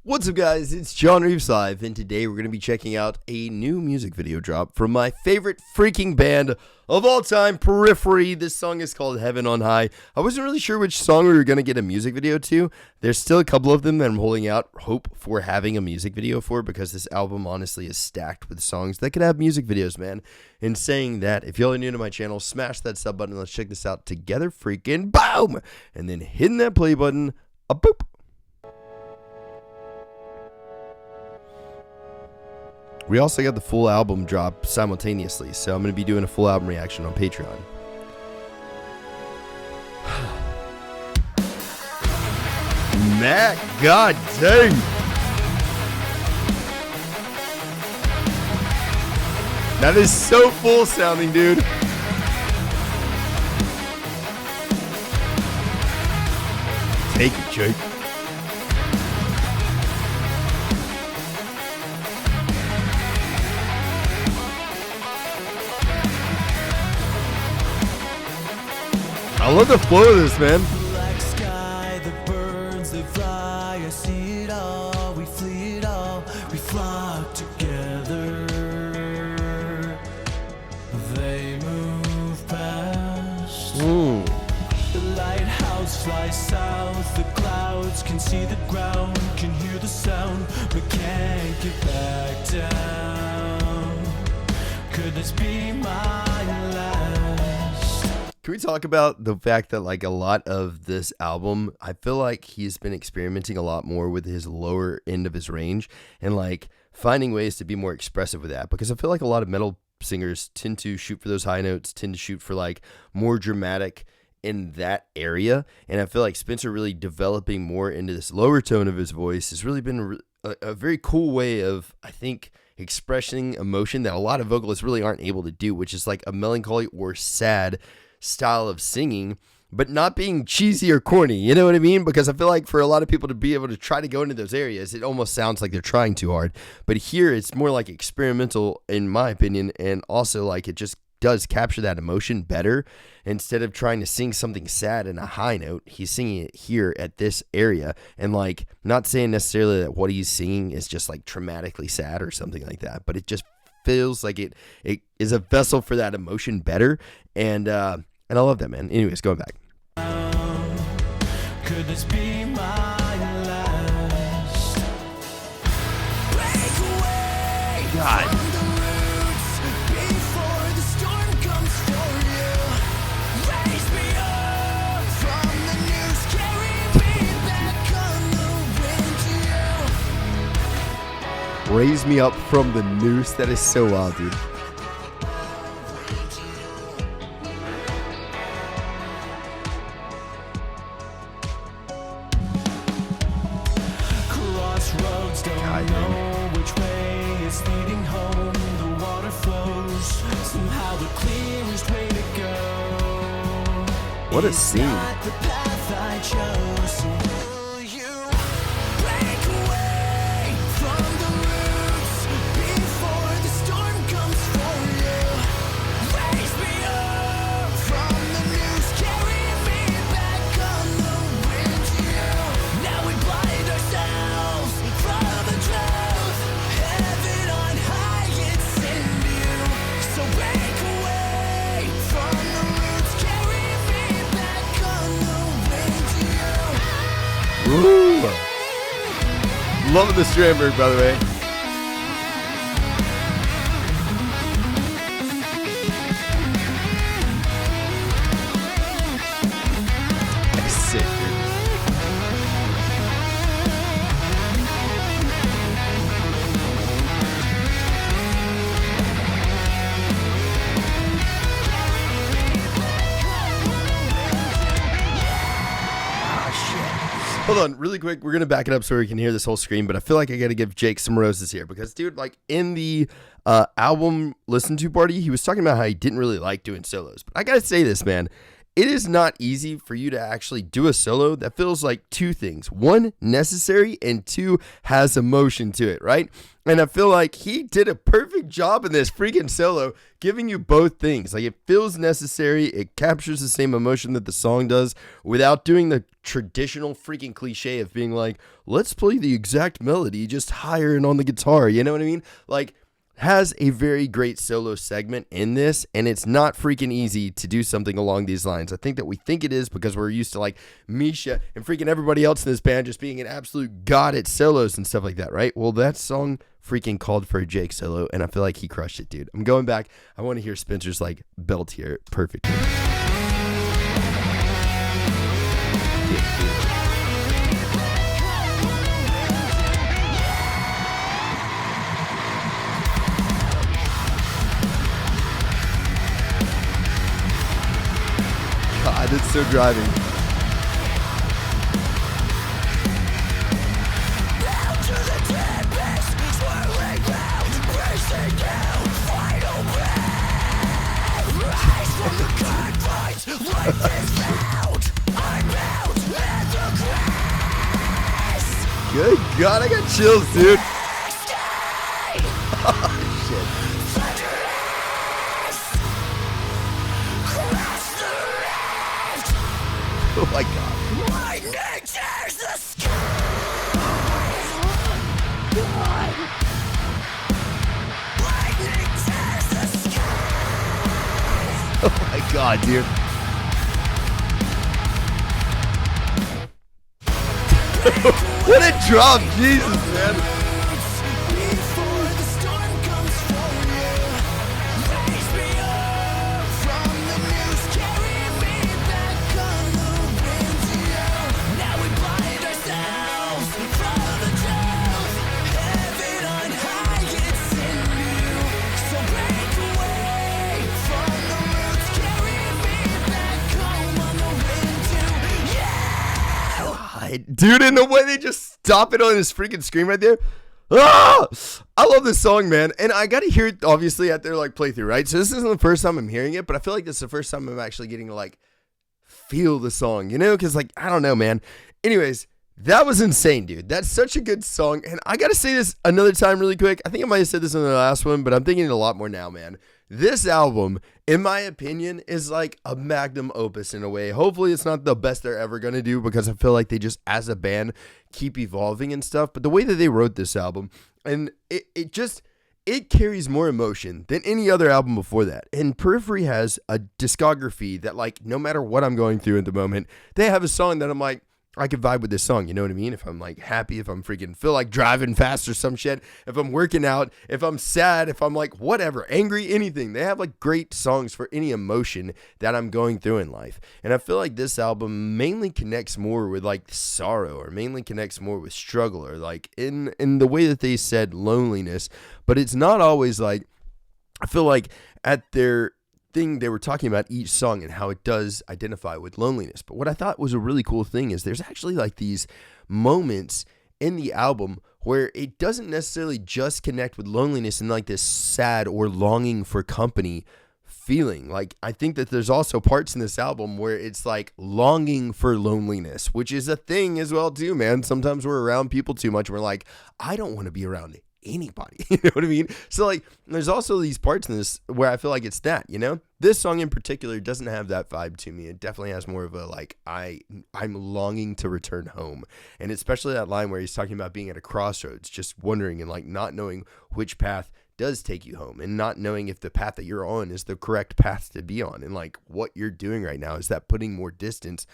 What's up, guys? It's John Reeves Live, and today we're going to be checking out a new music video drop from my favorite freaking band of all time, Periphery. This song is called Heaven on High. I wasn't really sure which song we were going to get a music video to. There's still a couple of them that I'm holding out hope for having a music video for, because this album honestly is stacked with songs that could have music videos, man. And saying that, if y'all are new to my channel, smash that sub button. Let's check this out together. Freaking boom! And then hitting that play button, a boop. We also got the full album drop simultaneously, so I'm going to be doing a full album reaction on Patreon. Matt, god dang! That is so full sounding, dude. Take it, Jake. I love the flow of this, man. Black sky, the birds, they fly. I see it all, we flee it all. We flock together. They move past. The lighthouse flies south. The clouds can see the ground, can hear the sound, but can't get back down. Could this be my last? Can we talk about the fact that, like, a lot of this album, I feel like he's been experimenting a lot more with his lower end of his range and, like, finding ways to be more expressive with that, because I feel like a lot of metal singers tend to shoot for those high notes, tend to shoot for, like, more dramatic in that area, and I feel like Spencer really developing more into this lower tone of his voice has really been a very cool way of, I think, expressing emotion that a lot of vocalists really aren't able to do, which is like a melancholy or sad style of singing, but not being cheesy or corny, you know what I mean? Because I feel like for a lot of people to be able to try to go into those areas, it almost sounds like they're trying too hard. But here it's more like experimental, in my opinion, and also like it just does capture that emotion better. Instead of trying to sing something sad in a high note, he's singing it here at this area, and like not saying necessarily that what he's singing is just like traumatically sad or something like that, but it just feels like it is a vessel for that emotion better, and I love that, man. Anyways, going back. Could this be my last? Break away God. from the roots before the storm comes for you. Raise me up from the news, carry me back on the wind to you. Raise me up from the noose. That is so wild, dude. Crossroads, don't know which way is leading home. The water flows somehow the clearest way to go. What a It's scene. not the path I chose. So will you break away from the roots before the storm comes for you? Raise me up from the news, carry me back on the wind to you. Now we blind ourselves from the truth. Heaven on high, it's in you. So break away from the roots, carry me back on the wind to you. Woo! Loving the Strandberg, by the way. That's sick, dude. Hold on, really quick. We're going to back it up so we can hear this whole screen, but I feel like I got to give Jake some roses here because, dude, like in the album listen to party, he was talking about how he didn't really like doing solos. But I got to say this, man. it is not easy for you to actually do a solo that feels like two things. One, necessary, and two, has emotion to it, right? And I feel like he did a perfect job in this freaking solo, giving you both things. Like, it feels necessary, it captures the same emotion that the song does, without doing the traditional freaking cliche of being like, let's play the exact melody just higher and on the guitar, you know what I mean? Like, has a very great solo segment in this, and it's not freaking easy to do something along these lines. I think that we think it is because we're used to like Misha and freaking everybody else in this band just being an absolute god at solos and stuff like that, right? Well, that song freaking called for a Jake solo, and I feel like he crushed it, dude. I'm going back. I want to hear Spencer's like belt here. Perfect. God, it's so driving. Good God, I got chills, dude. Oh, shit. Oh my God. Lightning tears the sky. Lightning tears the sky. Oh my God, dude. What a drop, Jesus, man. Dude, and the way they just stop it on his freaking screen right there. Ah! I love this song, man. And I got to hear it, obviously, at their like playthrough, right? So this isn't the first time I'm hearing it, but I feel like this is the first time I'm actually getting to like feel the song, you know? Because like, I don't know, man. Anyways, that was insane, dude. That's such a good song. And I got to say this another time really quick. I think I might have said this in the last one, but I'm thinking it a lot more now, man. This album, in my opinion, is like a magnum opus in a way. Hopefully it's not the best they're ever going to do because I feel like they just, as a band, keep evolving and stuff. But the way that they wrote this album, and it carries more emotion than any other album before that. And Periphery has a discography that, like, no matter what I'm going through at the moment, they have a song that I'm like, I could vibe with this song, you know what I mean? If I'm like happy, if I'm freaking feel like driving fast or some shit, if I'm working out, if I'm sad, if I'm like whatever, angry, anything. They have like great songs for any emotion that I'm going through in life. And I feel like this album mainly connects more with like sorrow, or mainly connects more with struggle, or like in the way that they said loneliness. But it's not always like, I feel like at their thing they were talking about each song and how it does identify with loneliness. But what I thought was a really cool thing is there's actually like these moments in the album where it doesn't necessarily just connect with loneliness and like this sad or longing for company feeling. Like, I think that there's also parts in this album where it's like longing for loneliness, which is a thing as well too, man. Sometimes we're around people too much and we're like, I don't want to be around anybody, you know what I mean? So like, there's also these parts in this where I feel like it's that, you know, this song in particular doesn't have that vibe to me. It definitely has more of a like, I'm longing to return home. And especially that line where he's talking about being at a crossroads, just wondering and like not knowing which path does take you home, and not knowing if the path that you're on is the correct path to be on, and like what you're doing right now, is that putting more distance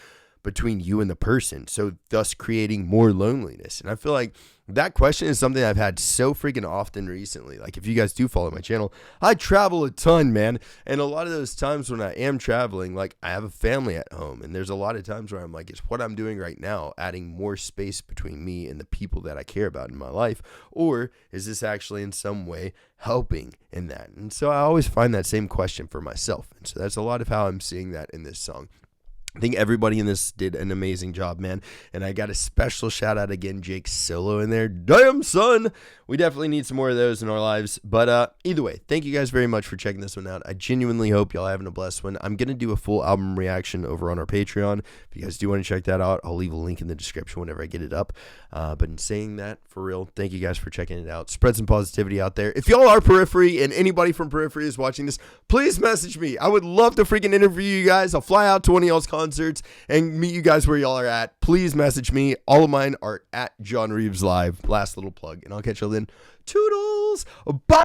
between you and the person, so thus creating more loneliness. And I feel like that question is something I've had so freaking often recently. Like, if you guys do follow my channel, I travel a ton, man. And a lot of those times when I am traveling, like, I have a family at home, and there's a lot of times where I'm like, is what I'm doing right now adding more space between me and the people that I care about in my life? Or is this actually in some way helping in that? And so I always find that same question for myself. And so that's a lot of how I'm seeing that in this song. I think everybody in this did an amazing job, man. And I got a special shout out again, Jake's solo in there. Damn, son, we definitely need some more of those in our lives. But either way, thank you guys very much for checking this one out. I genuinely hope y'all having a blessed one. I'm going to do a full album reaction over on our Patreon. If you guys do want to check that out, I'll leave a link in the description whenever I get it up. But in saying that, for real, thank you guys for checking it out. Spread some positivity out there. If y'all are Periphery and anybody from Periphery is watching this, please message me. I would love to freaking interview you guys. I'll fly out to one of y'all's concerts and meet you guys where y'all are at. Please message me. All of mine are at John Reeves Live. Last little plug. And I'll catch y'all then. Toodles. Bye.